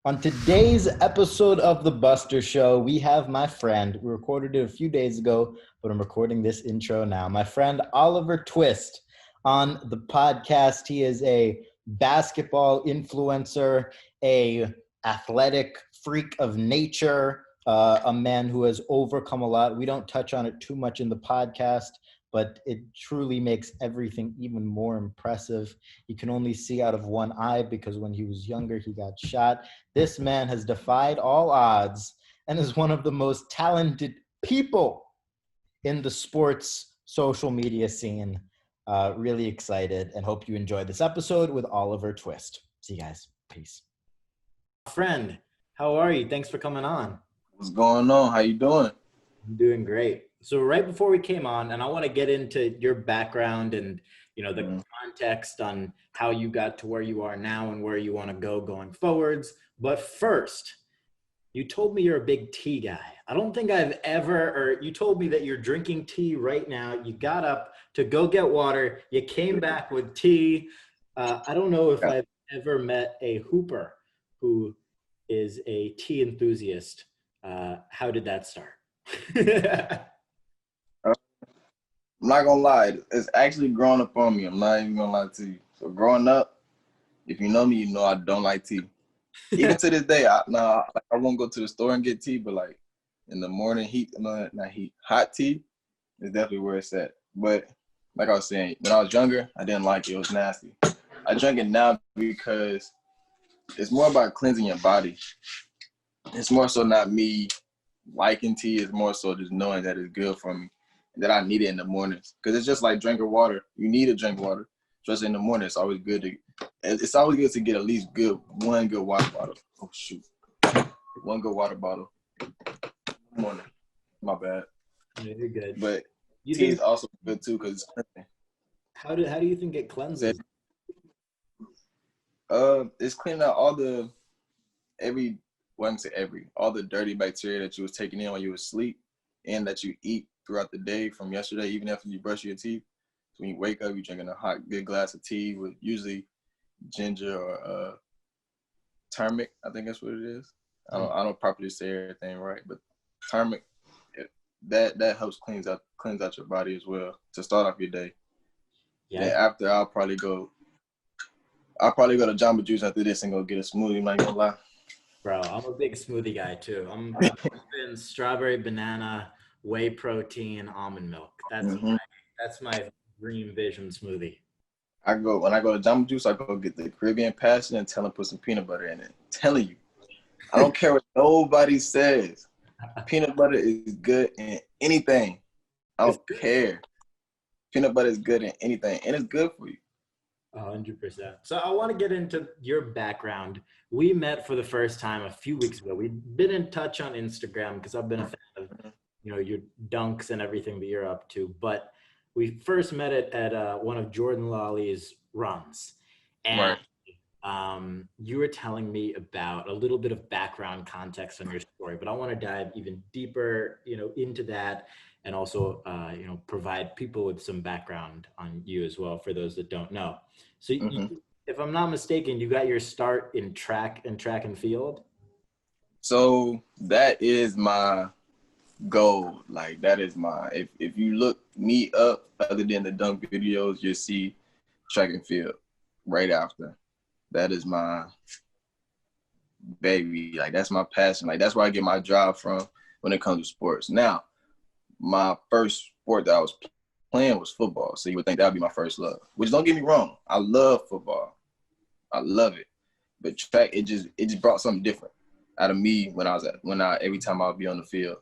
On today's episode of The Buster Show, we have my friend. We recorded it a few days ago, but I'm recording this intro now. My friend Oliver Twist on the podcast. He is a basketball influencer, a athletic freak of nature, a man who has overcome a lot. We don't touch on it too much in the podcast, but it truly makes everything even more impressive. He can only see out of one eye because when he was younger, he got shot. This man has defied all odds and is one of the most talented people in the sports social media scene. Really excited and hope you enjoy this episode with Oliver Twist. See you guys. Peace. Friend, how are you? Thanks for coming on. What's going on? How you doing? I'm doing great. So right before we came on, and I want to get into your background and the context on how you got to where you are now and where you want to go going forwards. But first, you told me you're a big tea guy. I don't think I've ever, or you told me that you're drinking tea right now. You got up to go get water. You came back with tea. I don't know if I've ever met a hooper who is a tea enthusiast. How did that start? I'm not gonna lie, it's actually growing up on me. I'm not even gonna lie to you. So growing up, if you know me, you know I don't like tea. Even to this day, I won't go to the store and get tea, but like in the morning hot tea is definitely where it's at. But like I was saying, when I was younger, I didn't like it. It was nasty. I drink it now because it's more about cleansing your body. It's more so not me liking tea, it's more so just knowing that it's good for me. That I need it in the mornings, because it's just like drinking water. You need to drink water, just in the morning. It's always good to get at least one good water bottle. Oh shoot, one good water bottle. Morning, my bad. Yeah, you're good. But tea is also good too because it's cleansing. How do you think it cleanses? It's cleaning out all the dirty bacteria that you was taking in while you were asleep and that you eat throughout the day from yesterday, even after you brush your teeth. So when you wake up, you're drinking a good glass of tea with usually ginger or turmeric. I think that's what it is. I don't properly say everything right, but turmeric, that helps cleanse out your body as well to start off your day. Yeah. Then after, I'll probably go to Jamba Juice after this and go get a smoothie. I'm not gonna lie. Bro, I'm a big smoothie guy too. I'm been strawberry, banana, whey protein, almond milk. That's my dream vision smoothie. When I go to Jamba Juice, I go get the Caribbean Passion and tell them put some peanut butter in it. I'm telling you, I don't care what nobody says. Peanut butter is good in anything. I don't care. Peanut butter is good in anything, and it's good for you. 100%. So I want to get into your background. We met for the first time a few weeks ago. We've been in touch on Instagram because I've been a fan of your dunks and everything that you're up to. But we first met at one of Jordan Lawley's runs. And you were telling me about a little bit of background context on your story, but I want to dive even deeper, into that, and also, provide people with some background on you as well for those that don't know. So you, if I'm not mistaken, you got your start in track and field? So that is my goal. Like that is if you look me up, other than the dunk videos, you'll see track and field right after. That is my baby. Like that's my passion. Like that's where I get my drive from when it comes to sports. Now, my first sport that I was playing was football. So you would think that would be my first love. Which, don't get me wrong, I love football. I love it. But track, it just brought something different out of me every time I would be on the field.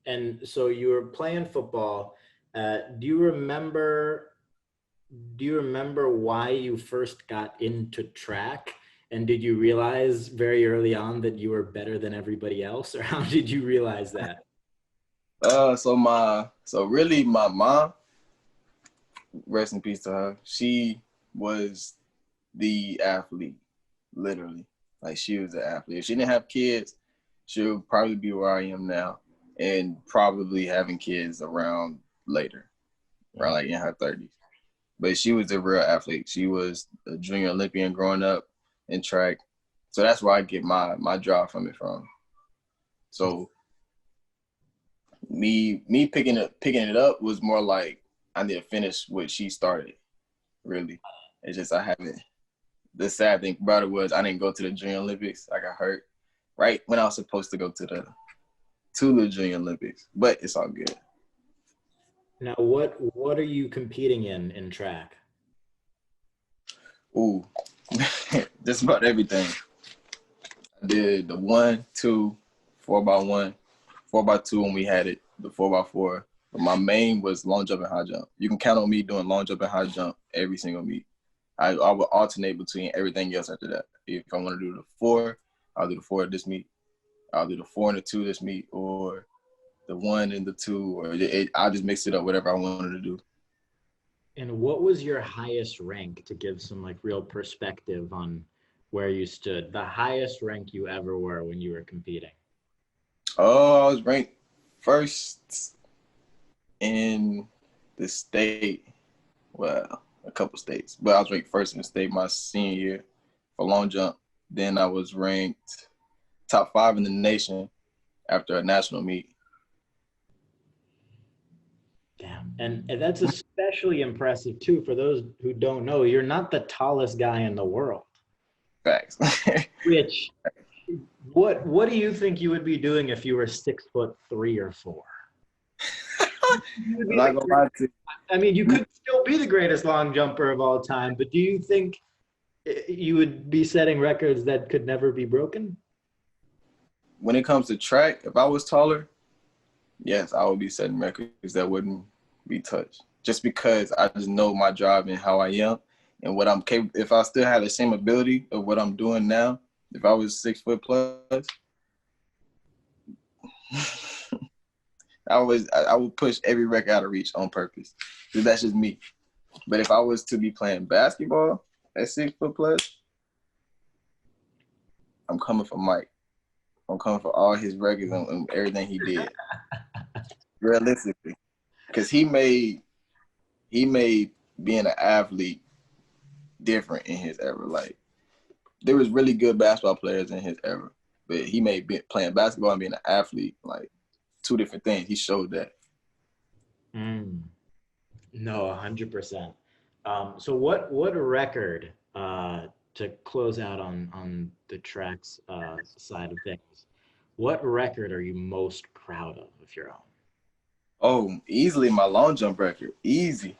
And so you were playing football. Do you remember why you first got into track? And did you realize very early on that you were better than everybody else, or how did you realize that? So really my mom, rest in peace to her, she was the athlete, literally. Like she was the athlete. If she didn't have kids, she would probably be where I am now, and probably having kids around later, around like in her 30s. But she was a real athlete. She was a junior Olympian growing up. in track. So that's where I get my drive from it from. So me picking it up was more like I need to finish what she started. Really, it's just I haven't. The sad thing about it was I didn't go to the Junior Olympics. I got hurt right when I was supposed to go to the Junior Olympics, but it's all good. Now, what are you competing in track? Ooh, just about everything. I did the 1, 2, 4x1, 4x2 when we had it, the 4x4. But my main was long jump and high jump. You can count on me doing long jump and high jump every single meet. I would alternate between everything else after that. If I want to do the 4, I'll do the 4 at this meet. I'll do the 4 and the 2 this meet, or the 1 and the 2, or I'll just mix it up, whatever I wanted to do. And what was your highest rank, to give some like real perspective on where you stood? The highest rank you ever were when you were competing? Oh, I was ranked first in the state. Well, a couple states, but I was ranked first in the state my senior year for long jump. Then I was ranked top 5 in the nation after a national meet. Damn. And that's especially impressive too. For those who don't know, you're not the tallest guy in the world. Facts. Which, what do you think you would be doing if you were 6'3" or 4? I'm not gonna lie to you. I mean, you could still be the greatest long jumper of all time, but do you think you would be setting records that could never be broken? When it comes to track, if I was taller, yes, I would be setting records that wouldn't be touched. Just because I just know my drive and how I am and what I'm capable. If I still had the same ability of what I'm doing now, if I was 6 foot plus, I would push every record out of reach on purpose. Because that's just me. But if I was to be playing basketball at 6 foot plus, I'm coming for Mike. I'm coming for all his records and everything he did. Realistically. Because he made being an athlete different in his era. Like, there was really good basketball players in his era, but he made playing basketball and being an athlete like 2 different things. He showed that. No, 100%. So what record, to close out on the tracks side of things, what record are you most proud of your own? Oh, easily my long jump record. Easy.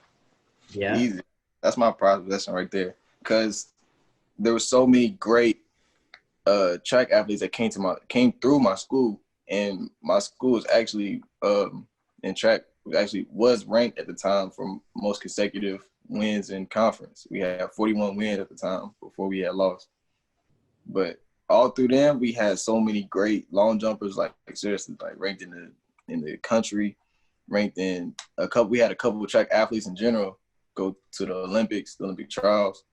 Yeah. Easy. That's my prize possession right there. Because there were so many great track athletes that came through my school, and my school is actually in track actually was ranked at the time for most consecutive wins in conference. We had 41 wins at the time before we had lost. But all through them, we had so many great long jumpers, like seriously, like ranked in the country, ranked in a couple. We had a couple of track athletes in general go to the Olympics, the Olympic trials.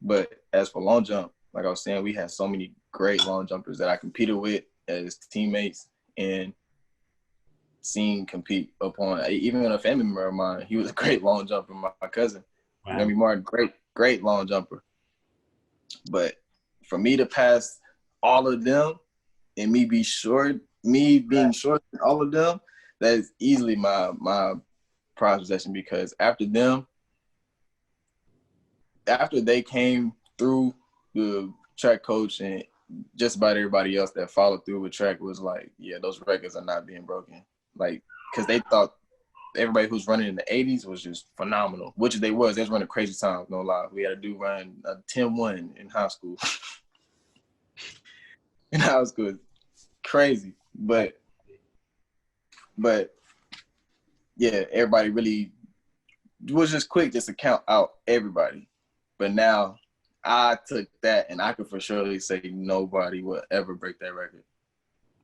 But as for long jump, like I was saying, we had so many great long jumpers that I competed with as teammates and seen compete upon. Even a family member of mine, he was a great long jumper. My cousin, Wow. Remy Martin, great long jumper. But for me to pass all of them and me being short than all of them, that is easily my prize possession, because after they came through, the track coach and just about everybody else that followed through with track was like, yeah, those records are not being broken. Like, because they thought everybody who's running in the 80s was just phenomenal, which they was. They was running crazy times, no lie. We had a dude run a 10-1 in high school. In high school, crazy. But yeah, everybody really was just quick just to count out everybody. But now I took that, and I can for surely say nobody will ever break that record.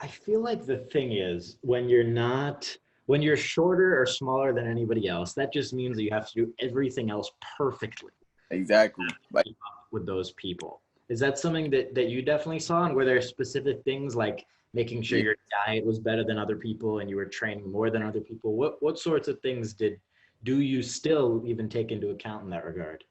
I feel like the thing is, when you're shorter or smaller than anybody else, that just means that you have to do everything else perfectly. Exactly. Like, with those people. Is that something that you definitely saw? And were there specific things like making sure your diet was better than other people and you were training more than other people? What sorts of things do you still even take into account in that regard?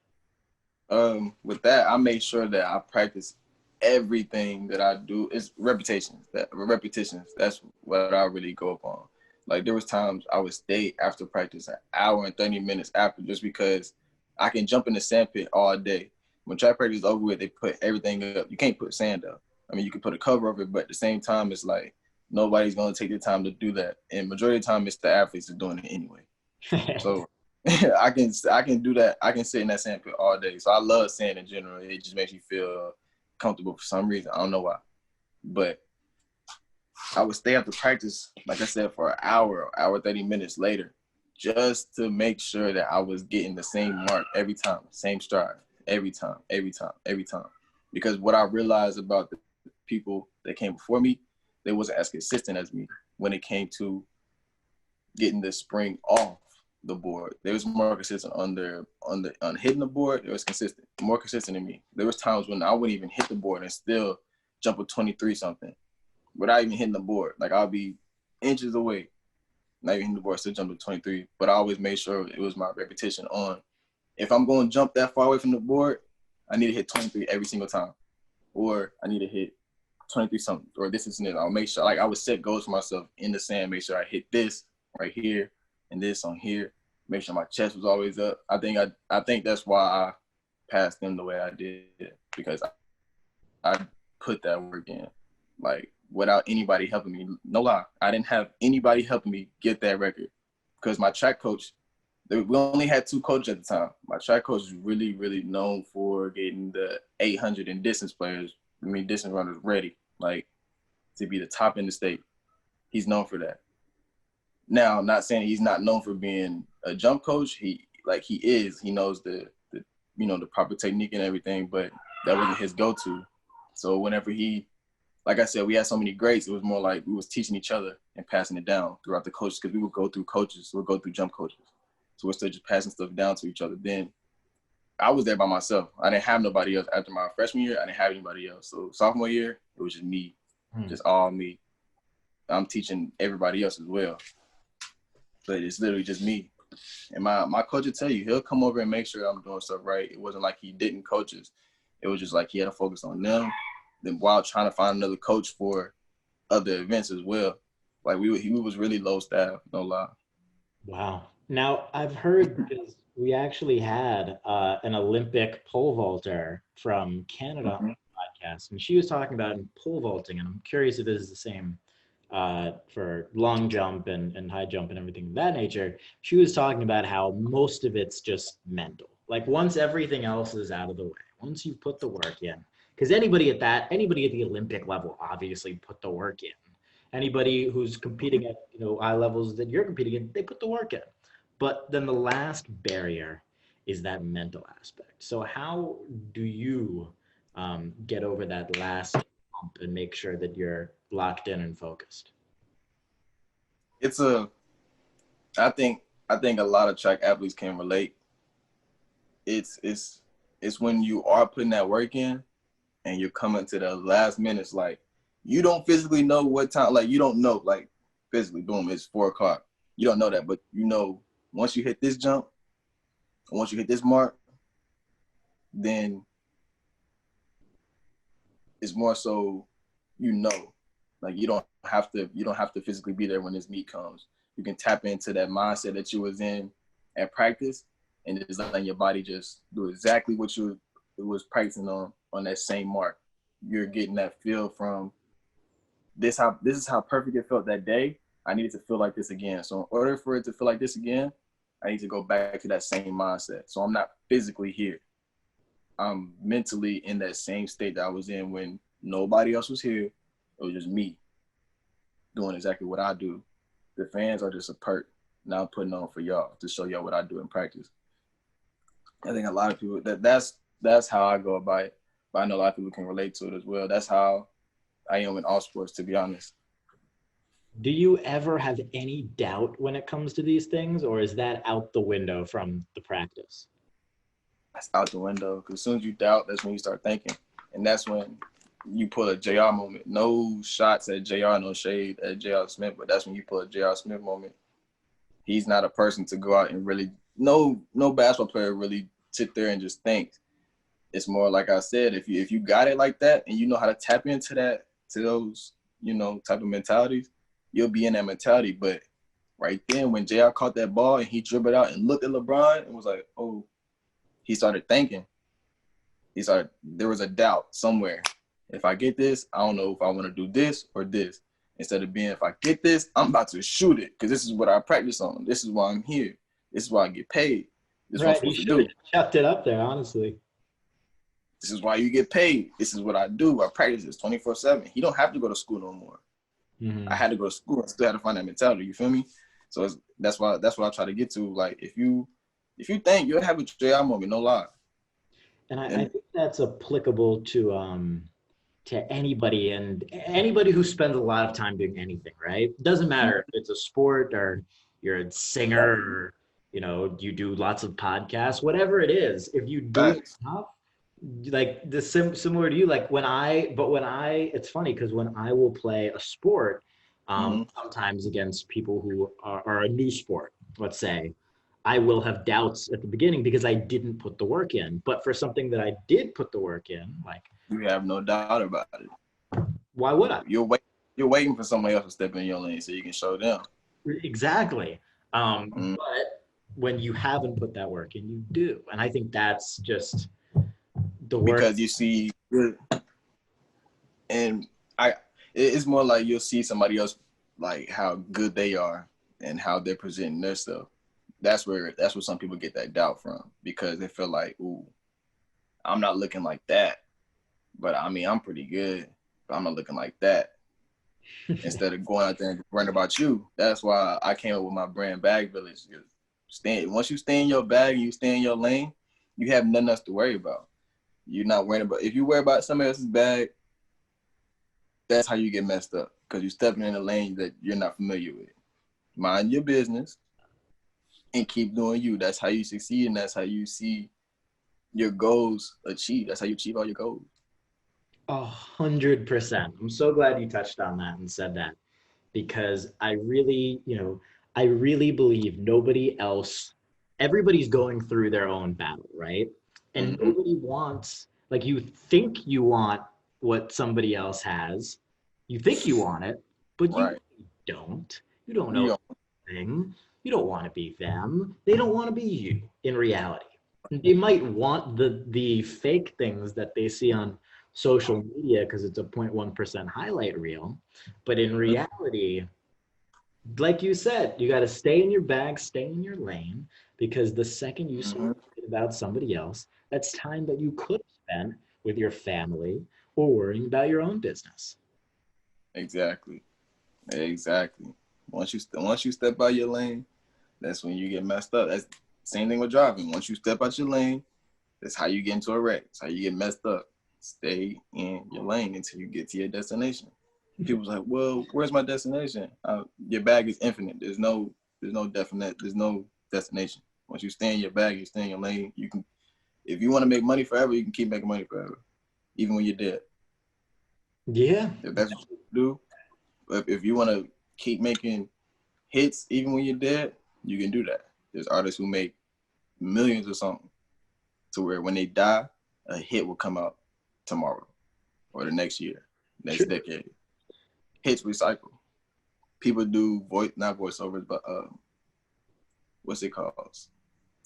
With that, I make sure that I practice everything that I do. It's repetitions. That's what I really go upon. Like there was times I would stay after practice an hour and 30 minutes after, just because I can jump in the sand pit all day. When track practice is over with, they put everything up. You can't put sand up. I mean, you can put a cover over it, but at the same time, it's like nobody's gonna take the time to do that. And majority of the time, it's the athletes that are doing it anyway. So I can do that. I can sit in that sand pit all day. So I love sand in general. It just makes me feel comfortable for some reason. I don't know why. But I would stay after practice, like I said, for an hour 30 minutes later, just to make sure that I was getting the same mark every time, same stride, every time. Because what I realized about the people that came before me, they wasn't as consistent as me when it came to getting the spring off the board. They was more consistent on hitting the board. It was consistent, more consistent than me. There was times when I wouldn't even hit the board and still jump a 23 something without even hitting the board. Like I'll be inches away, not even hitting the board, still jump to 23. But I always made sure it was my repetition on. If I'm going to jump that far away from the board, I need to hit 23 every single time, or I need to hit 23 something, or this is it. I'll make sure, like I would set goals for myself in the sand, make sure I hit this right here and this on here, make sure my chest was always up. I think that's why I passed them the way I did, because I put that work in, like without anybody helping me. No lie, I didn't have anybody helping me get that record, because my track coach, we only had two coaches at the time. My track coach is really, really known for getting the 800 and distance runners ready, like to be the top in the state. He's known for that. Now, I'm not saying he's not known for being a jump coach. He is. He knows the the proper technique and everything, but that wasn't his go-to. So whenever like I said, we had so many greats, it was more like we was teaching each other and passing it down throughout the coaches, because we would go through coaches. We'd go through jump coaches. So we're still just passing stuff down to each other. Then I was there by myself. I didn't have nobody else. After my freshman year, I didn't have anybody else. So sophomore year, it was just me, just all me. I'm teaching everybody else as well, but it's literally just me. And my coach will tell you, he'll come over and make sure I'm doing stuff right. It wasn't like he didn't coach us. It was just like he had to focus on them, then while trying to find another coach for other events as well. Like he was really low staff, no lie. Wow. Now, I've heard, because we actually had an Olympic pole vaulter from Canada on the podcast, and she was talking about pole vaulting, and I'm curious if this is the same for long jump and high jump and everything of that nature. She was talking about how most of it's just mental. Like once everything else is out of the way, once you put the work in, because anybody at the Olympic level obviously put the work in. Anybody who's competing at high levels that you're competing in, they put the work in. But then the last barrier is that mental aspect. So how do you get over that last hump and make sure that you're locked in and focused? I think a lot of track athletes can relate. It's when you are putting that work in and you're coming to the last minutes, like you don't physically know what time, like you don't know, like physically, boom, it's 4:00. You don't know that, but once you hit this jump, once you hit this mark, then it's more so, like you don't have to physically be there when this meet comes. You can tap into that mindset that you was in at practice, and just letting your body just do exactly what you was practicing on that same mark. You're getting that feel from this is how perfect it felt that day. I needed to feel like this again. So in order for it to feel like this again, I need to go back to that same mindset. So I'm not physically here. I'm mentally in that same state that I was in when nobody else was here. It was just me doing exactly what I do. The fans are just a perk. Now I'm putting on for y'all to show y'all what I do in practice. I think a lot of people, that's how I go about it. But I know a lot of people can relate to it as well. That's how I am in all sports, to be honest. Do you ever have any doubt when it comes to these things, or is that out the window from the practice? That's out the window, because as soon as you doubt, that's when you start thinking. And that's when you pull a JR moment. No shots at JR, no shade at JR Smith, but that's when you pull a JR Smith moment. He's not a person to go out and really, no basketball player really sit there and just think. it's more like I said, if you got it like that and you know how to tap into those, type of mentalities, you'll be in that mentality. But right then, when JR caught that ball and he dribbled out and looked at LeBron and was like, oh, he started thinking. There was a doubt somewhere. If I get this, I don't know if I want to do this or this. Instead of being, if I get this, I'm about to shoot it because this is what I practice on. This is why I'm here. This is why I get paid. This is what I'm supposed to do. He chucked it up there, honestly. This is why you get paid. This is what I do. I practice this 24/7. He don't have to go to school no more. Mm-hmm. I had to go to school and still had to find that mentality. You feel me? So that's what I try to get to. Like if you think you'll have a JR moment, no lie. And I think that's applicable to anybody and anybody who spends a lot of time doing anything, right? It doesn't matter if it's a sport or you're a singer or, you do lots of podcasts, whatever it is, if you do it enough, like similar to you, like it's funny because when I will play a sport, sometimes against people who are a new sport, let's say, I will have doubts at the beginning because I didn't put the work in. But for something that I did put the work in, like you have no doubt about it. Why would I? You're waiting for somebody else to step in your lane so you can show them. Exactly. But when you haven't put that work in, you do. And I think that's just the work. Because you see, and it's more like you'll see somebody else, like how good they are and how they're presenting their stuff. That's where some people get that doubt from, because they feel like, ooh, I'm not looking like that. But I mean, I'm pretty good, but I'm not looking like that. Instead of going out there and worrying about you. That's why I came up with my brand, Bag Village. Once you stay in your bag, you stay in your lane, you have nothing else to worry about. You're not worrying about, if you worry about somebody else's bag, that's how you get messed up, because you're stepping in a lane that you're not familiar with. Mind your business and keep doing you. That's how you succeed, and that's how you see your goals achieved. That's how you achieve all your goals. 100%. I'm so glad you touched on that and said that, because I really believe everybody's going through their own battle, right? And nobody wants, like, you think you want what somebody else has. You think you want it, but you don't. You don't know anything. You don't want to be them. They don't want to be you in reality. They might want the fake things that they see on social media because it's a 0.1% highlight reel. But in reality, like you said, you got to stay in your bag, stay in your lane, because the second you start thinking about somebody else, that's time that you could have spent with your family or worrying about your own business. Exactly. Once you step out your lane, that's when you get messed up. That's the same thing with driving. Once you step out your lane, that's how you get into a wreck. That's how you get messed up. Stay in your lane until you get to your destination. People's like, well, where's my destination? Your bag is infinite. There's no destination. Once you stay in your bag, you stay in your lane. You can, if you want to make money forever, you can keep making money forever, even when you're dead. Yeah. If that's what you do, if you want to keep making hits even when you're dead, you can do that. There's artists who make millions of songs to where when they die, a hit will come out tomorrow or the next year, next decade. Hits recycle. People do not voiceovers, but what's it called?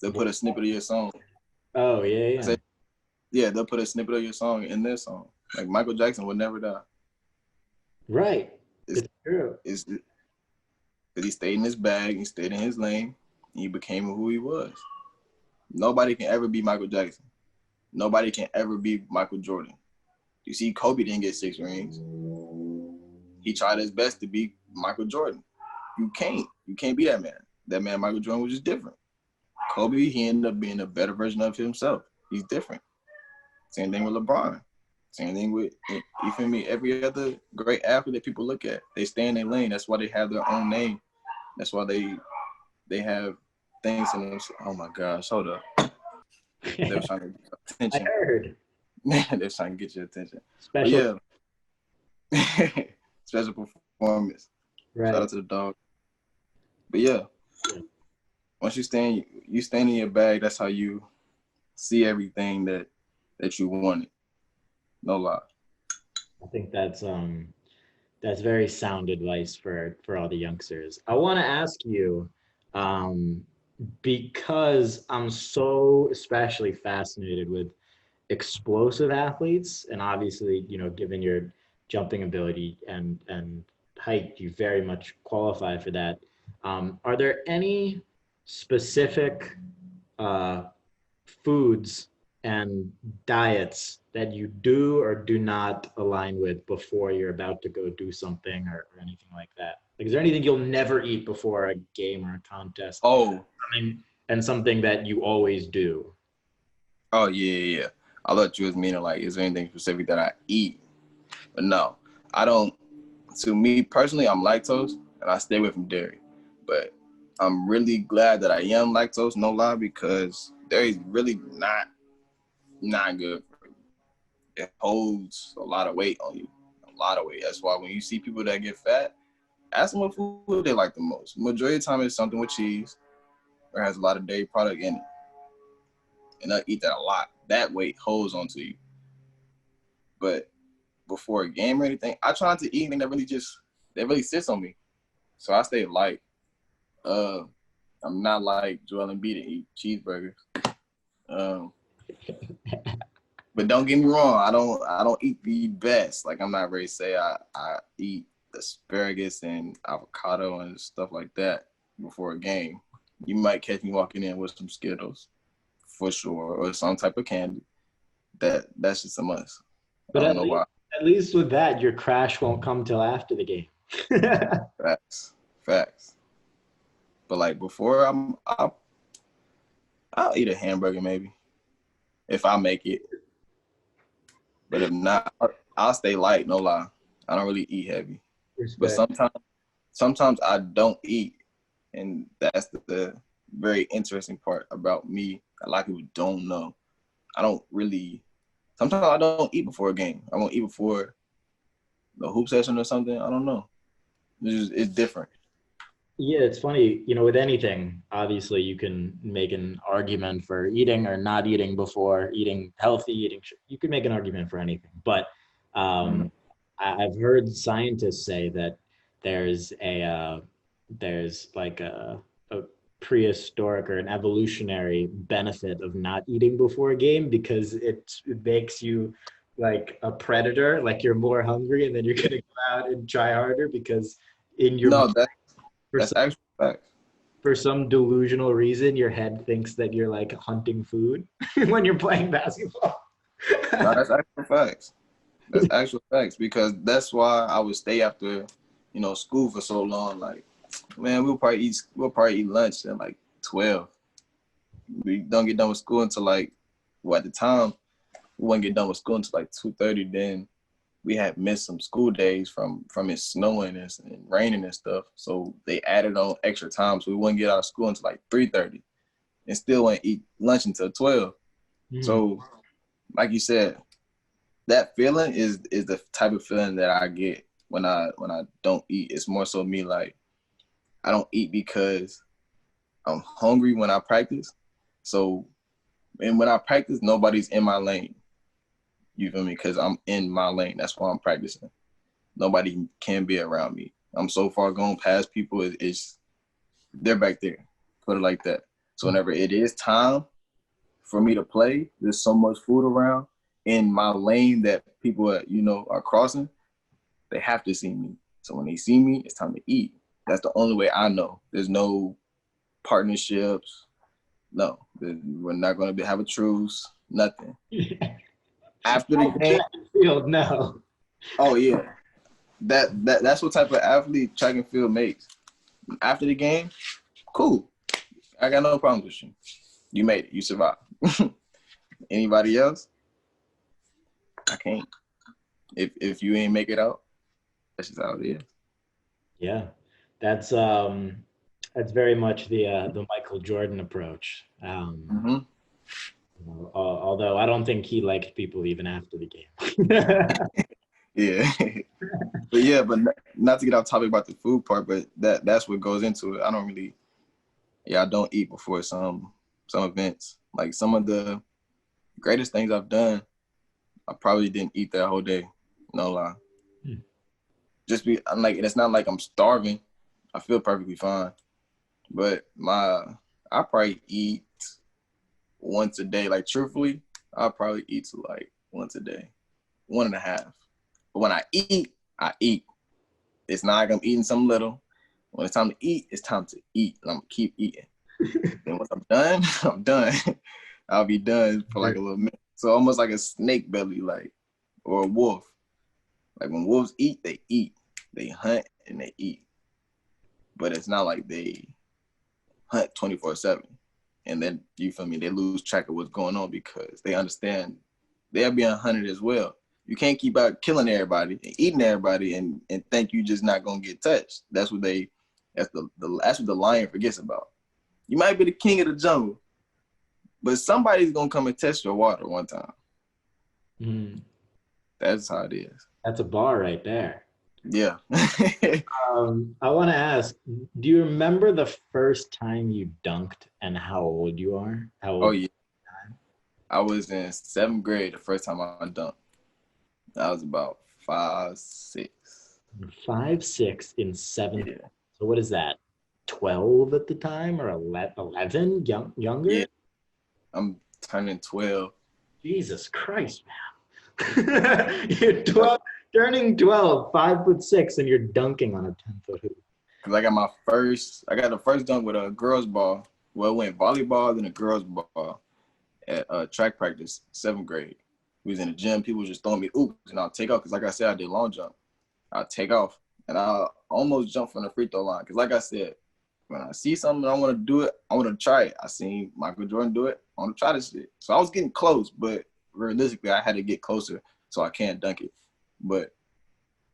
They'll put a snippet of your song. Oh, yeah. Yeah, they'll put a snippet of your song in their song. Like Michael Jackson would never die. Right. It's true. Because he stayed in his bag, he stayed in his lane, and he became who he was. Nobody can ever be Michael Jackson. Nobody can ever be Michael Jordan. You see, Kobe didn't get 6 rings. He tried his best to be Michael Jordan. You can't be that man. That man, Michael Jordan, was just different. Kobe, he ended up being a better version of himself. He's different. Same thing with LeBron. Same thing with, you feel me, every other great athlete that people look at. They stay in their lane. That's why they have their own name. That's why they have things in them. Oh my gosh, hold up. They were trying to get your attention. I heard. Man, they were trying to get your attention. Special. But yeah. Special performance. Right. Shout out to the dog. But yeah. Once you stand in your bag, that's how you see everything that that you wanted. No lie. I think that's very sound advice for all the youngsters. I want to ask you, um, because I'm so especially fascinated with explosive athletes, and obviously, given your jumping ability and height, you very much qualify for that. Are there any specific uh, foods and diets that you do or do not align with before you're about to go do something or anything like that? Like, is there anything you'll never eat before a game or a contest? Oh, And something that you always do? oh yeah. I thought you was meaning like, is there anything specific that I eat? But no, I don't. To me personally, I'm lactose and I stay away from dairy. But I'm really glad that I am lactose, no lie, because dairy is really not good for you. It holds a lot of weight on you, a lot of weight. That's why when you see people that get fat, ask them what food they like the most. Majority of the time, it's something with cheese or has a lot of dairy product in it, and I eat that a lot. That weight holds onto you. But before a game or anything, I try not to eat anything that really sits on me. So I stay light. Uh, I'm not like Joel Embiid to eat cheeseburgers. Um, but don't get me wrong, I don't eat the best. Like I'm not ready to say I eat asparagus and avocado and stuff like that before a game. You might catch me walking in with some Skittles for sure, or some type of candy. That's just a must. I But don't know why. at least with that, your crash won't come till after the game. Facts. But like before, I'll eat a hamburger maybe if I make it. But if not, I'll stay light. No lie, I don't really eat heavy. But Respect. sometimes I don't eat, and that's the very interesting part about me. A lot of people don't know. I don't really. Sometimes I don't eat before a game. I won't eat before the hoop session or something. I don't know. It's different. Yeah, it's funny, with anything, obviously you can make an argument for eating or not eating before, eating healthy, you can make an argument for anything. But Mm-hmm. I've heard scientists say that there's there's like a prehistoric or an evolutionary benefit of not eating before a game because it makes you like a predator, like you're more hungry and then you're gonna go out and try harder because in your No, for that's some, actual fact. for some delusional reason, your head thinks that you're like hunting food when you're playing basketball. No, that's actual facts. That's actual facts because that's why I would stay after, school for so long. Like, man, we'll probably eat lunch at like 12. We don't get done with school until like, well, at the time we wouldn't get done with school until like 2:30. Then we had missed some school days from it snowing and raining and stuff. So they added on extra time, so we wouldn't get out of school until like 3:30, and still wouldn't eat lunch until 12. Mm. So, like you said, that feeling is the type of feeling that I get when I don't eat. It's more so me like I don't eat because I'm hungry when I practice. So, and when I practice, nobody's in my lane. You feel me? Because I'm in my lane. That's why I'm practicing. Nobody can be around me. I'm so far gone past people. It's they're back there. Put it like that. So whenever it is time for me to play, there's so much food around in my lane that people are crossing. They have to see me. So when they see me, it's time to eat. That's the only way I know. There's no partnerships. No, we're not going to have a truce. Nothing. After the game, Field, no. oh yeah, that's what type of athlete track and field makes. After the game, cool. I got no problems with you. You made it. You survived. Anybody else? I can't. If you ain't make it out, that's just how it is. Yeah, that's very much the Michael Jordan approach. Mm-hmm. Although I don't think he liked people even after the game. Yeah. But not to get off topic about the food part, but that's what goes into it. I don't eat before some events. Like some of the greatest things I've done I probably didn't eat that whole day. No lie. Hmm. I'm like, it's not like I'm starving. I feel perfectly fine. But I probably eat once a day. Like truthfully, I probably eat like once a day, 1.5. But when I eat, I eat. It's not like I'm eating something little. When it's time to eat, it's time to eat. And I'm gonna keep eating. And once I'm done, I'm done. I'll be done for like a little minute. So almost like a snake belly, like, or a wolf. Like when wolves eat, they eat. They hunt and they eat. But it's not like they hunt 24/7. And then, you feel me, they lose track of what's going on because they understand they're being hunted as well. You can't keep out killing everybody and eating everybody and think you just not gonna get touched. That's what that's what the lion forgets about. You might be the king of the jungle, but somebody's gonna come and test your water one time. Mm. That's how it is. That's a bar right there. Yeah. I want to ask, do you remember the first time you dunked and how old you are? How old? Oh yeah. I was in 7th grade the first time I dunked. I was about 5, 6. 5, 6 in 7th. Yeah. So what is that? 12 at the time or 11? Younger? Yeah. I'm turning 12. Jesus Christ, man. You're 12, turning 12, 5'6", and you're dunking on a 10-foot hoop. Cause I got the first dunk with a girls ball. Well, it went volleyball, then a girls ball at track practice, 7th grade. We was in the gym, people was just throwing me oops, and I'll take off. Cause like I said, I did long jump. I'll take off, and I'll almost jump from the free throw line. Cause like I said, when I see something I want to do it, I want to try it. I seen Michael Jordan do it. I want to try this shit. So I was getting close, but realistically, I had to get closer so I can't dunk it. But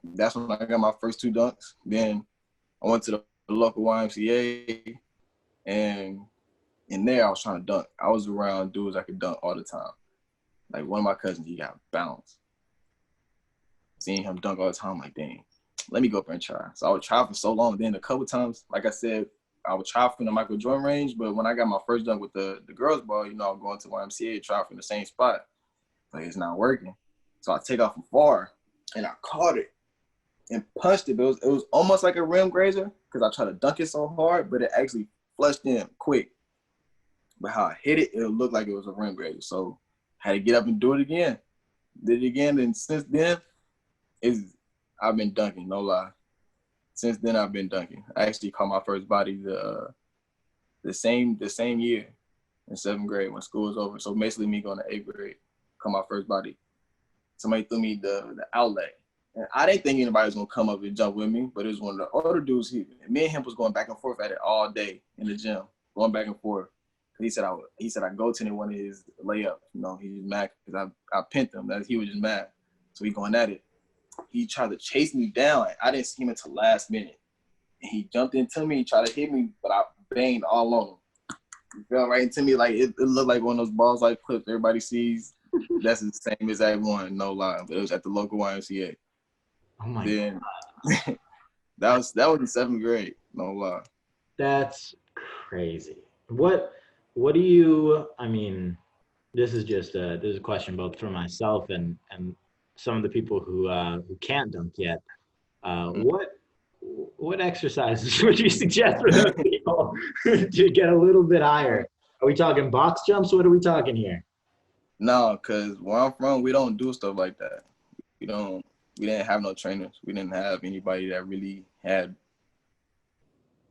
that's when I got my first 2 dunks. Then I went to the local YMCA, and in there I was trying to dunk. I was around dudes I could dunk all the time. Like one of my cousins, he got bounced. Seeing him dunk all the time, I'm like, dang, let me go up there and try. So I would try for so long. Then a couple times, like I said, I would try from the Michael Jordan range, but when I got my first dunk with the girls ball, I'm going to YMCA, try from the same spot. Like it's not working. So I take off from far, and I caught it and punched it. But it was almost like a rim grazer because I tried to dunk it so hard, but it actually flushed in quick. But how I hit it, it looked like it was a rim grazer. So I had to get up and do it again. Did it again, and since then, I've been dunking, no lie. Since then, I've been dunking. I actually caught my first body the same year in 7th grade when school was over. So basically, me going to 8th grade, caught my first body. Somebody threw me the outlet. And I didn't think anybody was gonna come up and jump with me, but it was one of the older dudes. Me and him was going back and forth at it all day in the gym, going back and forth. He said I go to one of his layups. He was mad because I pinned him. He was just mad. So we going at it. He tried to chase me down. I didn't see him until last minute. And he jumped into me, tried to hit me, but I banged all on him. He fell right into me like it looked like one of those balls like clips everybody sees. That's the same exact one, no lie. But it was at the local YMCA. Oh my God. that was in 7th grade, no lie. That's crazy. What do you, I mean, this is a question both for myself and some of the people who can't dunk yet. What exercises would you suggest for those people to get a little bit higher? Are we talking box jumps? What are we talking here? No, because where I'm from, we don't do stuff like that. We didn't have no trainers. We didn't have anybody that really had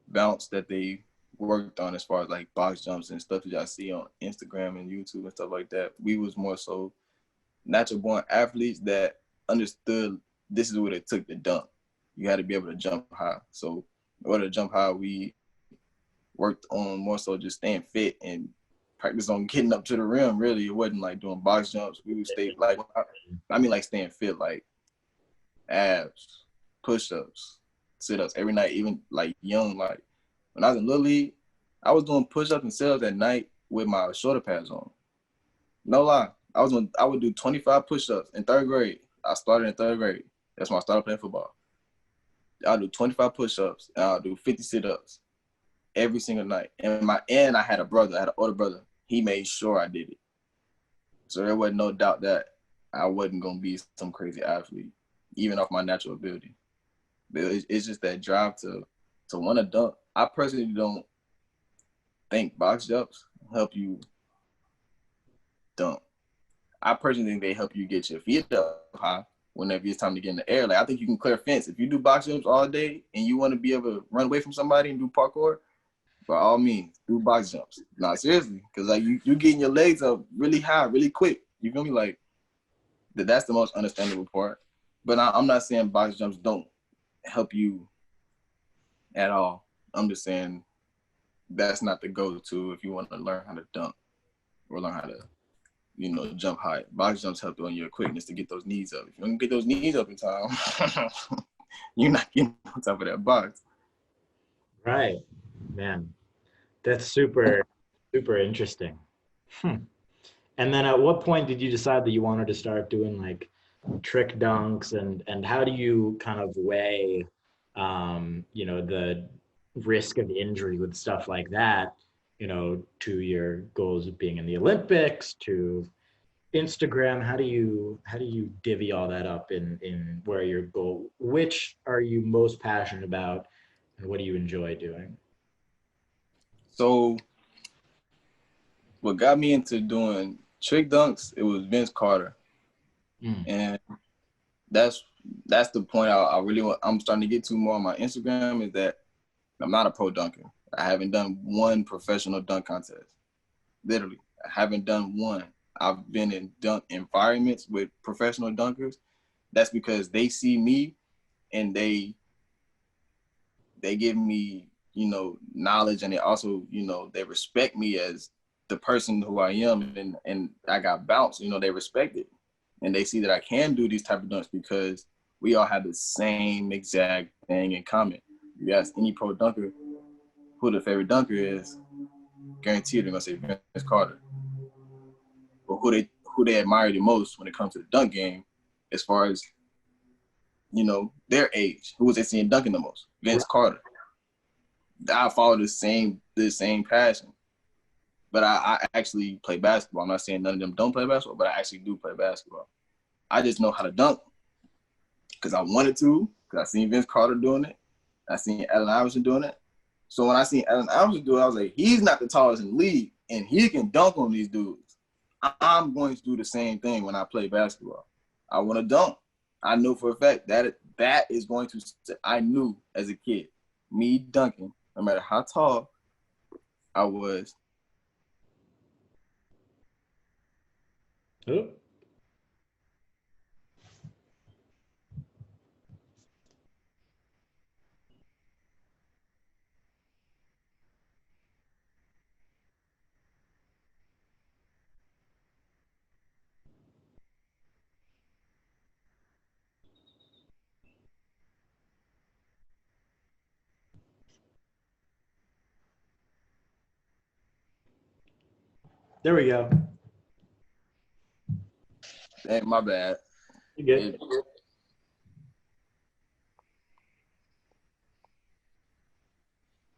bounce that they worked on as far as like box jumps and stuff that y'all see on Instagram and YouTube and stuff like that. We was more so natural born athletes that understood this is what it took to dunk. You had to be able to jump high. So in order to jump high, we worked on more so just staying fit and practice on getting up to the rim. Really, it wasn't like doing box jumps. We would stay like, like staying fit, like abs, push-ups, sit-ups every night, even like young. Like when I was in Little League, I was doing push-ups and sit-ups at night with my shoulder pads on. No lie. I would do 25 push-ups in 3rd grade. I started in 3rd grade. That's when I started playing football. I'll do 25 push-ups and I'll do 50 sit-ups every single night. And I had an older brother. He made sure I did it. So there wasn't no doubt that I wasn't gonna be some crazy athlete, even off my natural ability. But it's just that drive to want to dunk. I personally don't think box jumps help you dunk. I personally think they help you get your feet up high whenever it's time to get in the air. Like I think you can clear a fence. If you do box jumps all day and you want to be able to run away from somebody and do parkour, by all means, do box jumps. Nah, seriously, because like you getting your legs up really high, really quick. You feel me? Like that's the most understandable part. But I'm not saying box jumps don't help you at all. I'm just saying that's not the go-to if you want to learn how to dunk or learn how to, jump high. Box jumps help you on your quickness to get those knees up. If you don't get those knees up in time, you're not getting on top of that box. Right, man. That's super, super interesting. And then at what point did you decide that you wanted to start doing like trick dunks and how do you kind of weigh, the risk of injury with stuff like that, to your goals of being in the Olympics, to Instagram? How do you divvy all that up in where your goal, which are you most passionate about and what do you enjoy doing? So what got me into doing trick dunks, it was Vince Carter. And that's the point I really want. I'm starting to get to more on my Instagram is that I'm not a pro dunker. I haven't done one professional dunk contest. Literally, I haven't done one. I've been in dunk environments with professional dunkers. That's because they see me and they give me, knowledge, and they also, they respect me as the person who I am, and I got bounced. They respect it. And they see that I can do these type of dunks because we all have the same exact thing in common. You ask any pro dunker who their favorite dunker is, guaranteed they're gonna say Vince Carter. But who they admire the most when it comes to the dunk game, as far as their age, who was they seeing dunking the most? Vince Carter. I follow the same passion. But I actually play basketball. I'm not saying none of them don't play basketball, but I actually do play basketball. I just know how to dunk because I wanted to, because I seen Vince Carter doing it. I seen Allen Iverson doing it. So when I seen Allen Iverson do it, I was like, he's not the tallest in the league, and he can dunk on these dudes. I'm going to do the same thing when I play basketball. I want to dunk. I know for a fact that is going to – I knew as a kid, me dunking, no matter how tall I was. Oh. There we go. Hey, my bad. You good?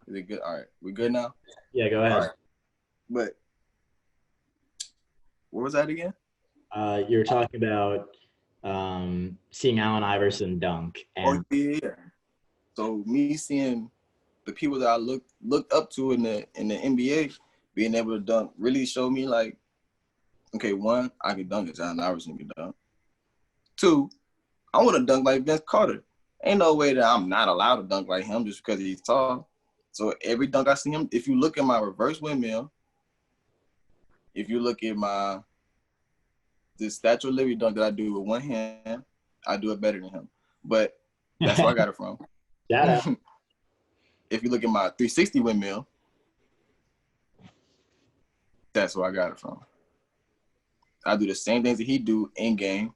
Is it good? All right. We good now? Yeah, go ahead. Right. But what was that again? You were talking about seeing Allen Iverson dunk. And yeah. So me seeing the people that I looked up to in the NBA being able to dunk really showed me like, okay, one, I can dunk as Allen Iverson can dunk. Two, I want to dunk like Vince Carter. Ain't no way that I'm not allowed to dunk like him just because he's tall. So every dunk I see him, if you look at my reverse windmill, if you look at the Statue of Liberty dunk that I do with one hand, I do it better than him. But that's where I got it from. If you look at my 360 windmill, that's where I got it from. I do the same things that he do in game,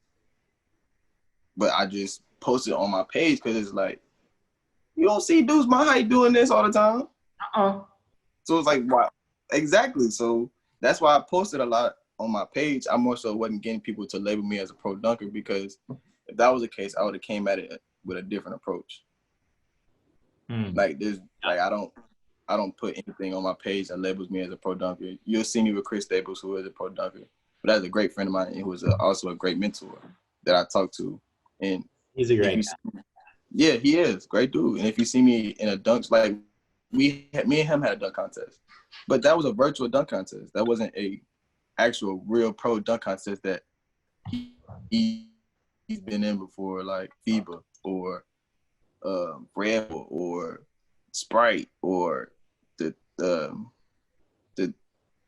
but I just post it on my page because it's like, you don't see dudes my height doing this all the time. So it's like, wow, exactly. So that's why I posted a lot on my page. I more so wasn't getting people to label me as a pro dunker because if that was the case, I would have came at it with a different approach. Like I don't put anything on my page that labels me as a pro dunker. You'll see me with Chris Staples, who is a pro dunker. but that's a great friend of mine who was also a great mentor that I talked to. And He's a great guy. yeah, he is great dude. And if you see me in a dunk, like me and him had a dunk contest, but that was a virtual dunk contest. That wasn't a actual real pro dunk contest that he's been in before, like FIBA or Red Bull or Sprite or the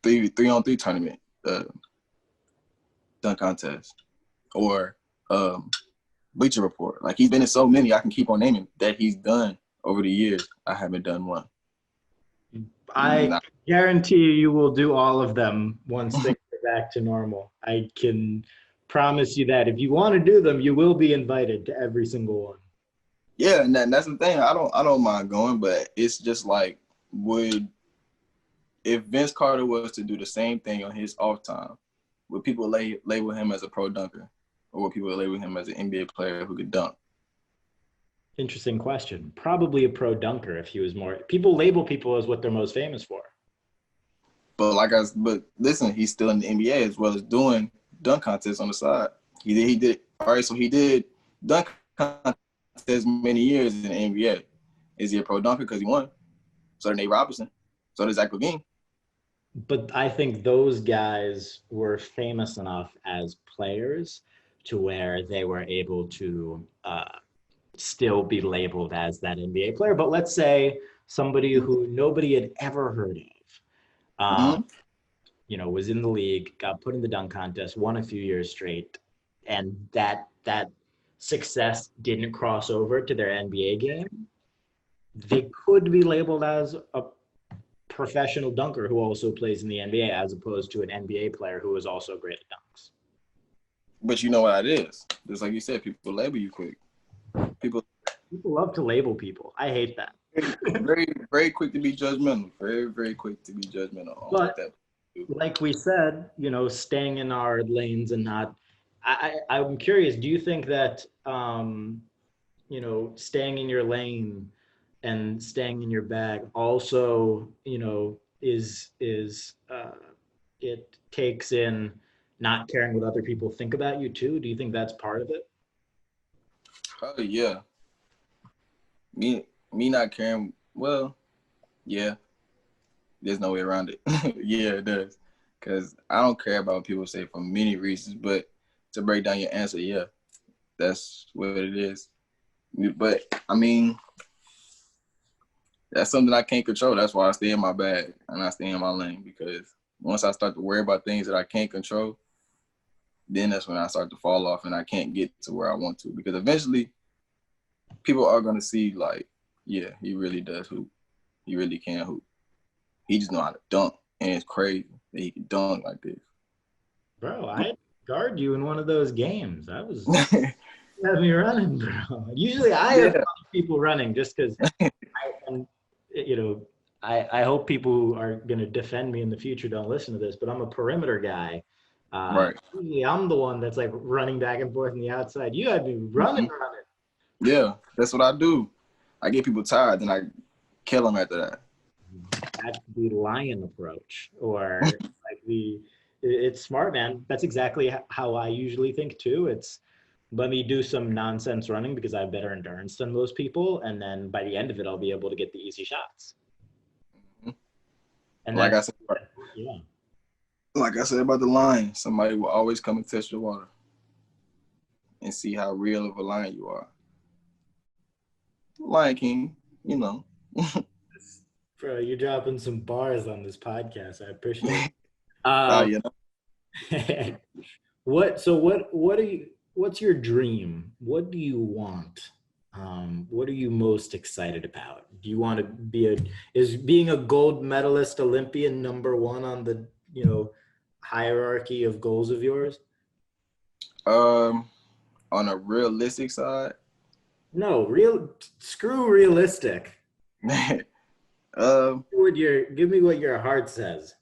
3-on-3 tournament dunk contest or Bleacher Report. Like he's been in so many, I can keep on naming that he's done over the years. I haven't done one. I guarantee you will do all of them once things get back to normal. I can promise you that. If you want to do them, you will be invited to every single one. Yeah, and that's the thing. I don't mind going, but it's just like, if Vince Carter was to do the same thing on his off time, would people label him as a pro dunker, or would people label him as an NBA player who could dunk? Interesting question. Probably a pro dunker if he was more. People label people as what they're most famous for. But listen, he's still in the NBA as well as doing dunk contests on the side. He did. All right, so he did dunk contests many years in the NBA. Is he a pro dunker because he won? So did Nate Robinson. So did Zach LaVine. But I think those guys were famous enough as players to where they were able to still be labeled as that NBA player. But let's say somebody who nobody had ever heard of, was in the league, got put in the dunk contest, won a few years straight, and that success didn't cross over to their NBA game. They could be labeled as a professional dunker who also plays in the NBA, as opposed to an NBA player who is also great at dunks. But you know what it is. Just like you said, people label you quick. People love to label people. I hate that. Very, very quick to be judgmental. Very, very quick to be judgmental. But like we said, staying in our lanes and not. I'm curious. Do you think that staying in your lane and staying in your bag also, is it takes in not caring what other people think about you too? Do you think that's part of it? Oh yeah. Me not caring. Well, yeah. There's no way around it. Yeah, it does. Because I don't care about what people say for many reasons, but to break down your answer, yeah, that's what it is. But I mean, that's something I can't control. That's why I stay in my bag and I stay in my lane, because once I start to worry about things that I can't control, then that's when I start to fall off and I can't get to where I want to. Because eventually, people are going to see, like, yeah, he really does hoop. He really can hoop. He just know how to dunk, and it's crazy that he can dunk like this. Bro, I guard you in one of those games. I was have me running, bro. Usually I have people running just because I hope people who are going to defend me in the future don't listen to this, but I'm a perimeter guy. Right. Usually I'm the one that's like running back and forth on the outside. You had me running. Yeah, that's what I do. I get people tired, then I kill them after that. That's the lion approach, or like it's smart, man. That's exactly how I usually think too. It's let me do some nonsense running because I have better endurance than most people, and then by the end of it, I'll be able to get the easy shots. And like I said about the lion, somebody will always come and test your water and see how real of a lion you are. Lion King, Bro, you're dropping some bars on this podcast. I appreciate it. What's your dream? What do you want? What are you most excited about? Do you want to is being a gold medalist Olympian number one on the, hierarchy of goals of yours? On a realistic side? No, screw realistic. Give me what your heart says.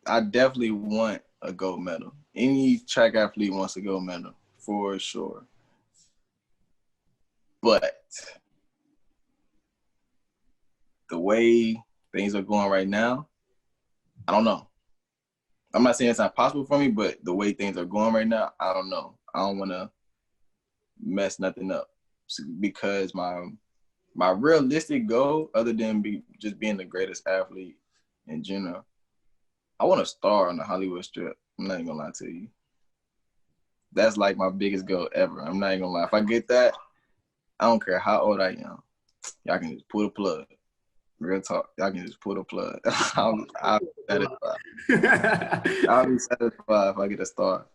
I definitely want a gold medal. Any track athlete wants a gold medal, for sure. But the way things are going right now, I don't know. I'm not saying it's not possible for me, but the way things are going right now, I don't know. I don't want to mess nothing up because my realistic goal, other than just being the greatest athlete in general, I want to star on the Hollywood Strip. I'm not even gonna lie to you. That's like my biggest goal ever. I'm not even gonna lie. If I get that, I don't care how old I am. Y'all can just pull the plug. Real talk. Y'all can just pull the plug. I'll be satisfied. I'll be satisfied if I get a star.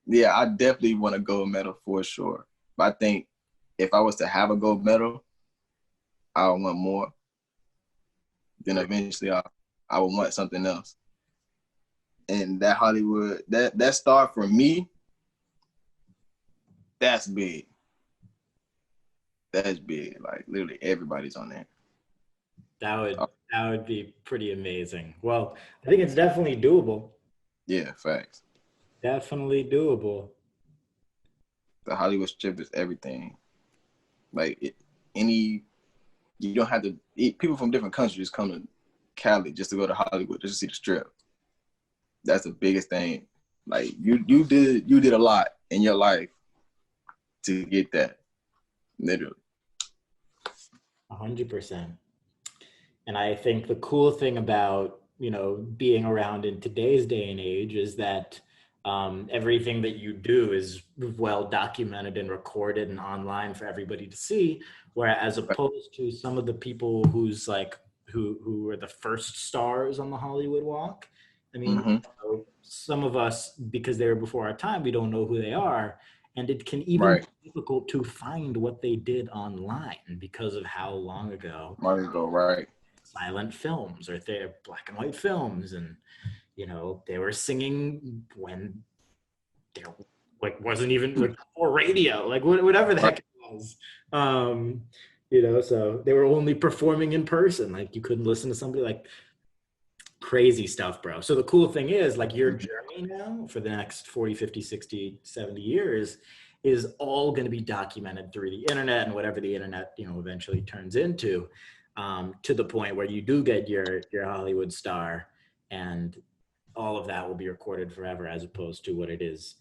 Yeah, I definitely want a gold medal for sure. But I think if I was to have a gold medal, I would want more. Then eventually I would want something else. And that Hollywood, that star for me, that's big. That's big. Like literally everybody's on there. That would be pretty amazing. Well, I think it's definitely doable. Yeah, facts. Definitely doable. The Hollywood Strip is everything. Like you don't have to. People from different countries come to Cali just to go to Hollywood just to see the Strip. That's the biggest thing. Like you did a lot in your life to get that. Literally. 100%. And I think the cool thing about, being around in today's day and age is that everything that you do is well documented and recorded and online for everybody to see. Whereas opposed to some of the people who were the first stars on the Hollywood Walk, I mean, some of us, because they were before our time, we don't know who they are. And it can even be difficult to find what they did online because of how long ago. Right. Silent films or they're black and white films, and they were singing when there wasn't even or radio, whatever the heck it was. So they were only performing in person. Like you couldn't listen to somebody, like crazy stuff, bro. So the cool thing is your journey now for the next 40, 50, 60, 70 years is all going to be documented through the internet and whatever the internet, eventually turns into, to the point where you do get your Hollywood star, and all of that will be recorded forever, as opposed to what it is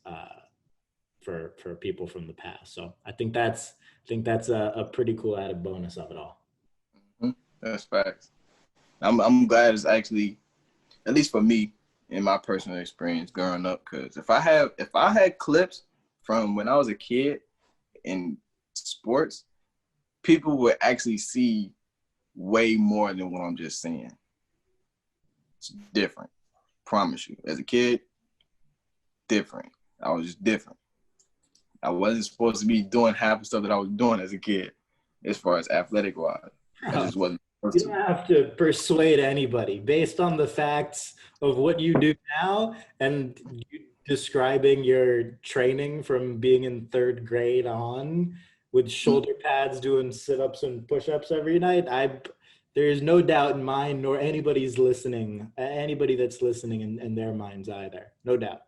for people from the past. So I think that's a pretty cool added bonus of it all. That's facts. I'm glad it's actually, at least for me, in my personal experience growing up, because if I had clips from when I was a kid in sports, people would actually see way more than what I'm just saying. It's different. Promise you. As a kid, different. I was just different. I wasn't supposed to be doing half the stuff that I was doing as a kid, as far as athletic wise. I just wasn't. You don't have to persuade anybody based on the facts of what you do now and you describing your training from being in third grade on with shoulder pads doing sit-ups and push-ups every night. There is no doubt in mine nor anybody that's listening in their minds either. No doubt.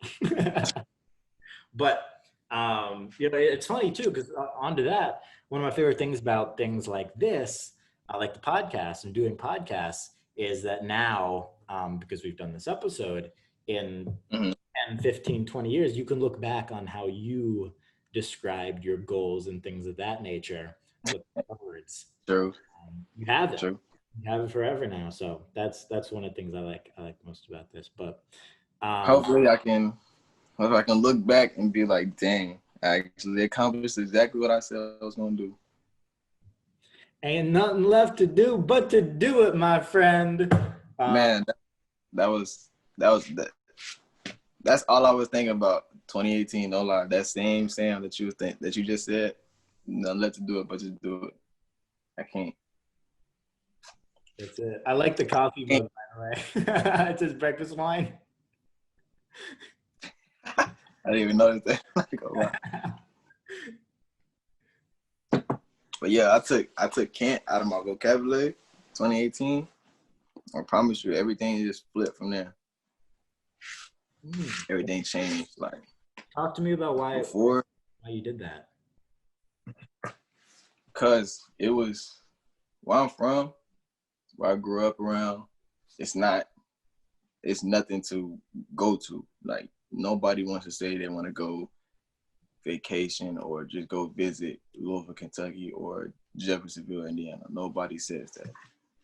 But it's funny too, because onto that, one of my favorite things about things like this, like the podcast and doing podcasts, is that now, because we've done this episode, in 10, 15, 20 years, you can look back on how you described your goals and things of that nature with words. True. You have it. True. You have it forever now. So that's one of the things I like most about this. But hopefully I can look back and be like, dang, I actually accomplished exactly what I said I was gonna do. Ain't nothing left to do but to do it, my friend. Man, that's all I was thinking about. 2018, no lie. That same Sam that you just said, nothing left to do it but just do it. I can't. That's it. I like the coffee mug, by the way. It's his breakfast wine. I didn't even notice that. But yeah, I took can't out of my vocabulary. 2018. I promise you, everything just flipped from there. Everything changed. Like, talk to me about why you did that. Because it was where I'm from, where I grew up around. It's not it's nothing to go to. Like, nobody wants to say they want to go vacation or just go visit Louisville, Kentucky or Jeffersonville, Indiana. Nobody says that.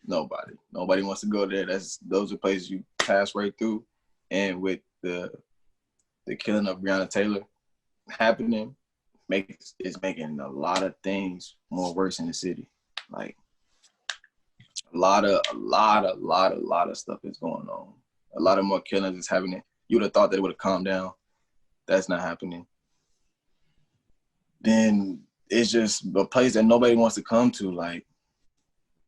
Nobody wants to go there. Those are places you pass right through. And with the killing of Breonna Taylor happening, it's making a lot of things more worse in the city. Like, a lot of stuff is going on. A lot of more killings is happening. You would have thought that it would have calmed down. That's not happening. Then it's just a place that nobody wants to come to. Like,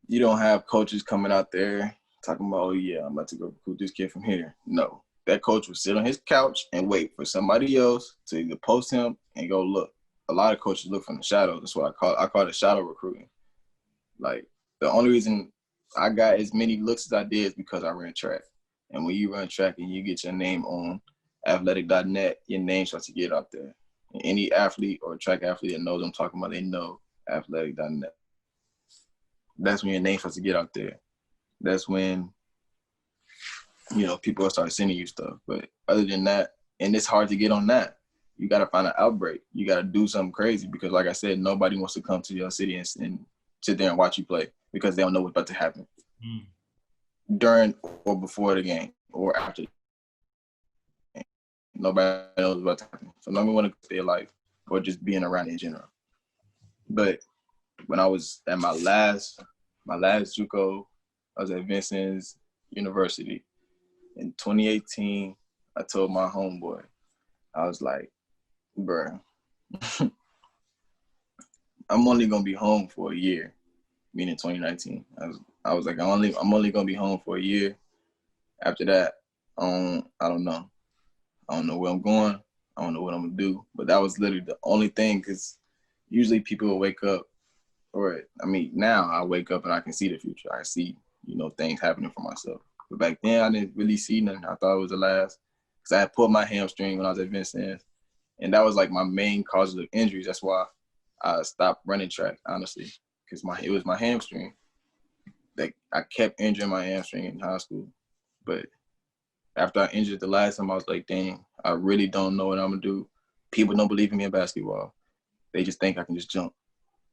you don't have coaches coming out there talking about, oh yeah, I'm about to go recruit this kid from here. No, that coach would sit on his couch and wait for somebody else to either post him and go look. A lot of coaches look from the shadows. That's what I call it shadow recruiting. Like, the only reason I got as many looks as I did is because I ran track. And when you run track and you get your name on athletic.net, your name starts to get out there. And any athlete or track athlete that knows what I'm talking about, they know athletic.net. That's when your name starts to get out there. That's when, people will start sending you stuff. But other than that, and it's hard to get on that. You got to find an outbreak. You got to do something crazy because, like I said, nobody wants to come to your city and sit there and watch you play because they don't know what's about to happen during or before the game or after the game. Nobody knows what's about to happen. So nobody want to stay alive or just being around in general. But when I was at my last JUCO, I was at Vincennes University. In 2018, I told my homeboy, I was like, bruh, I'm only gonna be home for a year, meaning 2019. I was like, I'm only gonna be home for a year. After that, I don't know. I don't know where I'm going. I don't know what I'm gonna do. But that was literally the only thing, because usually people will wake up, now I wake up and I can see the future. I see, things happening for myself. But back then, I didn't really see nothing. I thought it was the last, because I had pulled my hamstring when I was at Vincennes. And that was like my main cause of injuries. That's why I stopped running track, honestly, because it was my hamstring. Like, I kept injuring my hamstring in high school. But after I injured the last time, I was like, dang, I really don't know what I'm going to do. People don't believe in me in basketball. They just think I can just jump.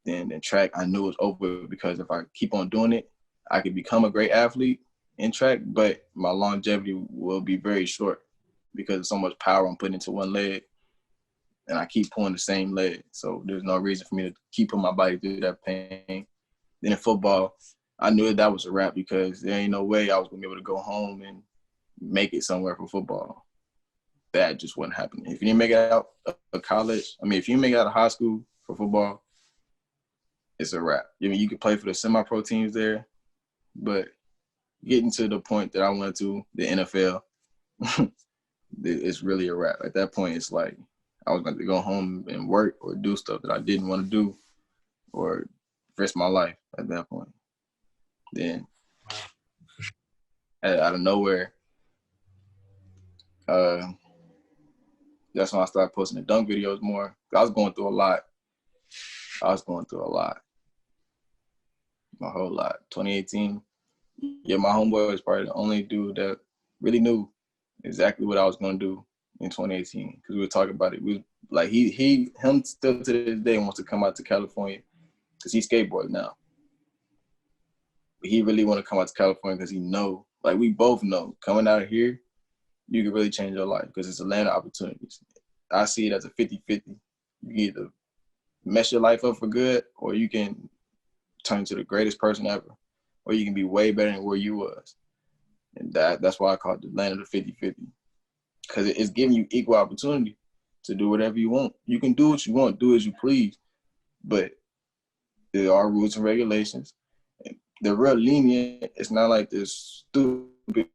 Then in track, I knew it was over because if I keep on doing it, I could become a great athlete in track, but my longevity will be very short because of so much power I'm putting into one leg. And I keep pulling the same leg. So there's no reason for me to keep putting my body through that pain. Then in football, I knew that was a wrap because there ain't no way I was going to be able to go home and make it somewhere for football. That just wasn't happening. If you didn't make it out of college, if you didn't make it out of high school for football, it's a wrap. You could play for the semi-pro teams there, but getting to the point that I went to, the NFL, it's really a wrap. At that point, it's like I was going to go home and work or do stuff that I didn't want to do or risk my life at that point. Then, out of nowhere, that's when I started posting the dunk videos more. I was going through a lot. My whole lot. 2018, my homeboy was probably the only dude that really knew exactly what I was going to do in 2018 because we were talking about it. We like him still to this day wants to come out to California because he skateboards now. But he really want to come out to California because he know, like we both know, coming out of here, you can really change your life because it's a land of opportunities. I see it as a 50-50. You can either mess your life up for good or you can turn into the greatest person ever, or you can be way better than where you was. And that's why I call it the land of the 50-50 because it's giving you equal opportunity to do whatever you want. You can do what you want, do as you please, but there are rules and regulations. They're real lenient. It's not like this stupid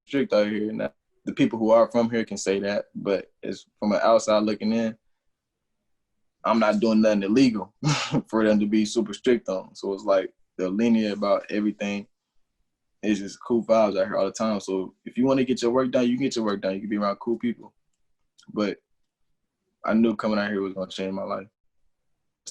strict out here. Now, the people who are from here can say that, but it's from an outside looking in, I'm not doing nothing illegal for them to be super strict on. So it's like they're lenient about everything. It's just cool vibes out here all the time. So if you want to get your work done, you can get your work done. You can be around cool people. But I knew coming out here was going to change my life.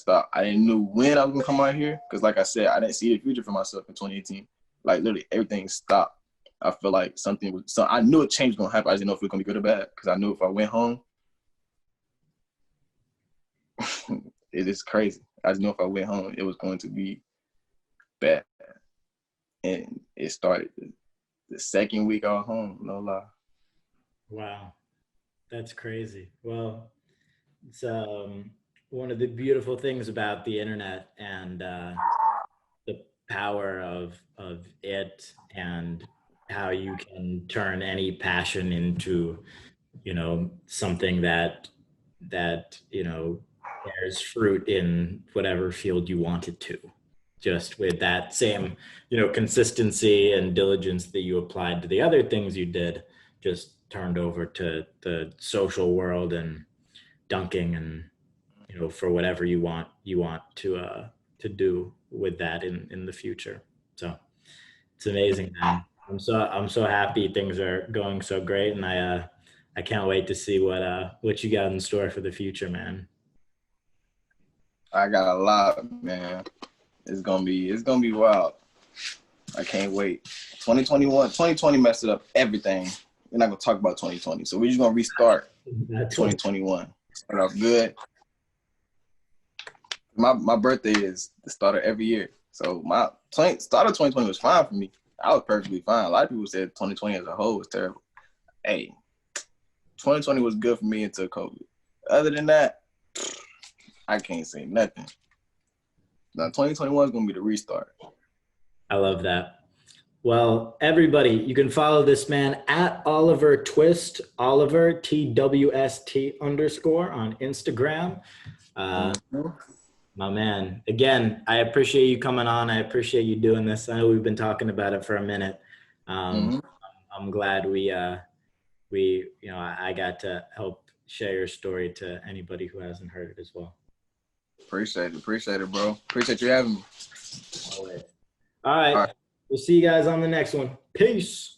I didn't know when I was going to come out here because, like I said, I didn't see the future for myself in 2018. Like, literally, everything stopped. I feel like something was. So I knew a change was gonna happen. I didn't know if it was gonna be good or bad because I knew if I went home, it is crazy. I just knew if I went home, it was going to be bad. And it started the second week I was home. No lie. Wow, that's crazy. Well, it's one of the beautiful things about the internet and the power of it, and how you can turn any passion into, something that bears fruit in whatever field you want it to. Just with that same, consistency and diligence that you applied to the other things you did, just turned over to the social world and dunking, and for whatever you want to do with that in the future. So it's amazing, man. I'm so happy things are going so great, and I can't wait to see what you got in store for the future, man. I got a lot, man. It's gonna be wild. I can't wait. 2020 messed up everything. We're not gonna talk about 2020, so we're just gonna restart 2021. Start off good. My birthday is the start of every year, so start of 2020 was fine for me. I was perfectly fine. A lot of people said 2020 as a whole was terrible. Hey, 2020 was good for me until COVID. Other than that, I can't say nothing. Now 2021 is gonna be the restart. I love that. Well, everybody, you can follow this man at Oliver Twist, Oliver TWST _ on Instagram. My man, again, I appreciate you coming on. I appreciate you doing this. I know we've been talking about it for a minute. I'm glad I got to help share your story to anybody who hasn't heard it as well. Appreciate it, bro. Appreciate you having me. All right. We'll see you guys on the next one. Peace.